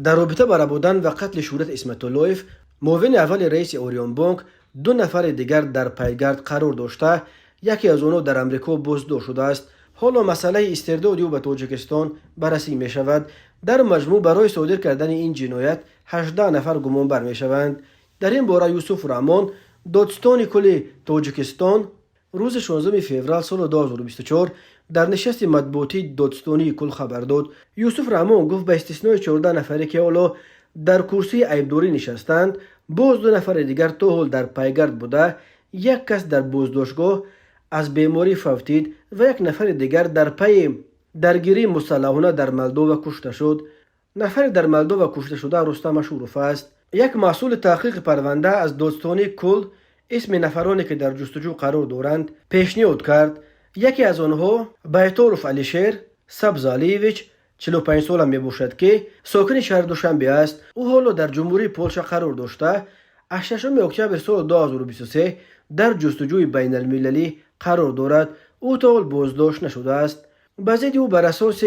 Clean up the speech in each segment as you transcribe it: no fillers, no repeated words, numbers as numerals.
در رابطه با ربودن و قتل شهرت اسمت‌اللهیف، معاون اول رئیس اوریون بانک 2 نفر دیگر در پیگرد قرار داشته، یکی از آنها در امریکا بازداشت شده است. حالا مسئله استرداد او به تاجیکستان بررسی می شود. در مجموع برای صادر کردن این جنایت 18 نفر گمانبر می شوند. در این باره یوسف رحمان، دادستان کل تاجیکستان، روز 16 فوریه سال 2024 در نشست مطبوعاتی دادستانی کل خبر داد. یوسف رحمان گفت به استثنای 14 نفری که حالا در کرسی عیبداری نشستند، باز 2 نفر دیگر تا حال در پیگرد بوده. یک کس در بازداشتگاه از بیماری فوتید و یک نفر دیگر در پی درگیری مسلحانه در مولدووا کشته شد. نفر در مولدووا کشته شده رستم شوروف است. یک مسئول تحقیق پرونده از دادستانی کل اسم نفرانی که در جستجو قرار دارند پیشنهاد کرد. یکی از آنها بیطارف علیشیر سبزالیویچ 45 ساله می باشد که ساکن شهر دوشنبه است. او حالا در جمهوری پولش قرار داشته. از 6 اکتبر سال 2023 در جستجوی بین المللی قرار دارد. او تا حال بازداشت نشده است. به ضد او بر اساس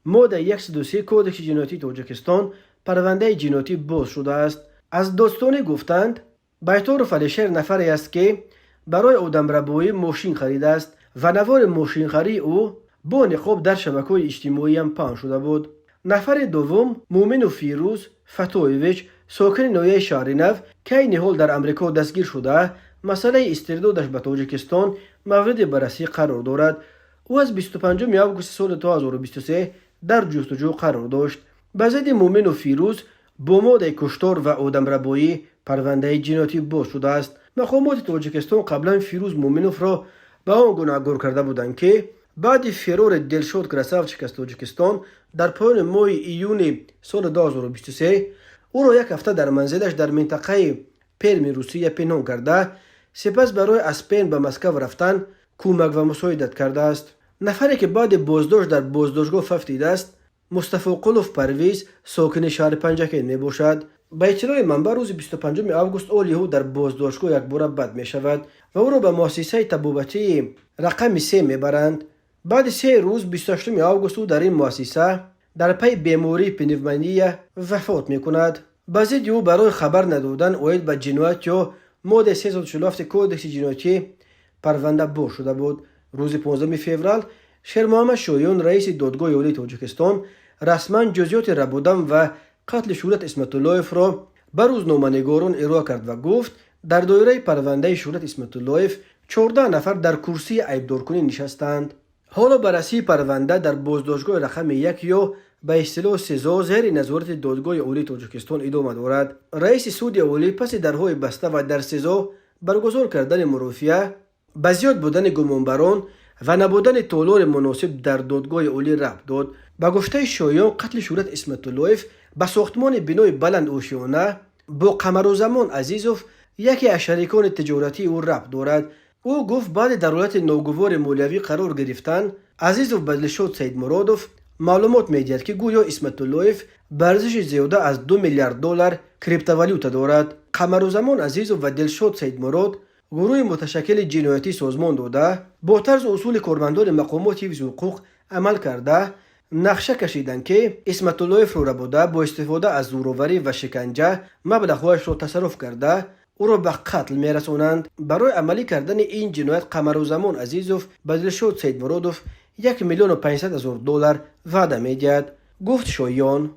ماده 103 کودکس جنایتی تاجیکستان پرونده جنایتی باز شده است. از دادستانی گفتند بیطارف علیشیر نفری است که برای آدمربایی ماشین خریده است و نوار ماشین خری او با نقاب در شبکه‌های اجتماعی هم پخش شده بود. نفر دوم مومن فیروز فتویویچ ساکن ناحیه شهرنو که این حال در امریکا دستگیر شده، مسئله استردادش به تاجیکستان مورد بررسی قرار دارد. او از 25 آگوست سال 2023 در جستجو قرار داشت. به ضد مومن و فیروز با ماده کشتار و آدمربایی پرونده جنایتی باز شده است. مقامات تاجیکستان قبلا فیروز مومنوف را به آن گناهکار کرده بودند که بعد فرار دلشاد کراساوچیک از تاجیکستان در پایان ماه ایون سال 2023 او را یک هفته در منزلش در منطقه پرم روسیه پنهان کرده، سپس برای اسپین به مسکو رفتن کمک و مساعدت کرده است. نفری که بعد بازداشت در بازداشتگاه ففتیده است مصطفی قلوف پرویز ساکن شهر پنجکین می باشد. به اطلاع منبع روز 25 آگوست آلیهو در بازداشتگاه یک بار بد می شود و او را به مؤسسه طبابتی رقم 3 می برند. بعد 3 روز 28 آگوست او در این مؤسسه در پی بیماری پنیومونیا وفات می کند. به ضد او برای خبر ندادن اوید به جنایت یا ماده 347 کودکس جنایتی پرونده باز شده بود. روز 15 فوریه شیر محمد شایان رئیس دادگاه عالی تاجیکستان رسما جزئیات ربودن و قتل شهرت اسمت‌اللهیف را به روزنامه‌نگاران ارائه کرد و گفت در دایره پرونده شهرت اسمت‌اللهیف 14 نفر در کرسی عیبدارکنی نشستند. حالا بررسی پرونده در بازداشتگاه رقم 1 یا به اصطلاح سزا زیر نظارت دادگاه عالی تاجیکستان ادامه دارد. رئیس سود عالی پس درهای بسته و در سزا برگزار کردن مرافعه به زیاد بودن گمانبران و نبودن تالار مناسب در دادگاه عالی ربط داد. به گفته شایان قتل شهرت اسمت‌اللهیف به ساختمان بنای بلند اوشیانه با قمرالزمان عزیزوف یکی از شریکان تجارتی او ربط دارد. او گفت بعد در حالت ناگوار مالیوی قرار گرفتن عزیزوف به دلشاد سیدمرادوف معلومات میدهد که گویا اسمت‌اللهیف به ارزش زیاده از 2 میلیارد دلار کریپتووالیوتا دارد. قمرالزمان عزیزوف و دلشاد سیدمراد گروه متشکل جنایتی سازمان داده با طرز اصول کارمندان مقامات حفظ حقوق عمل کرده نقشه کشیدند که اسمت‌اللهیف را بوده با استفاده از زورآوری و شکنجه مبلغ‌هایش را تصرف کرده او را به قتل میرسانند. برای عملی کردن این جنایت قمرالزمان عزیزوف به دلشاد سیدمرادوف 1,500,000 دلار وعده میدهد، گفت شایان.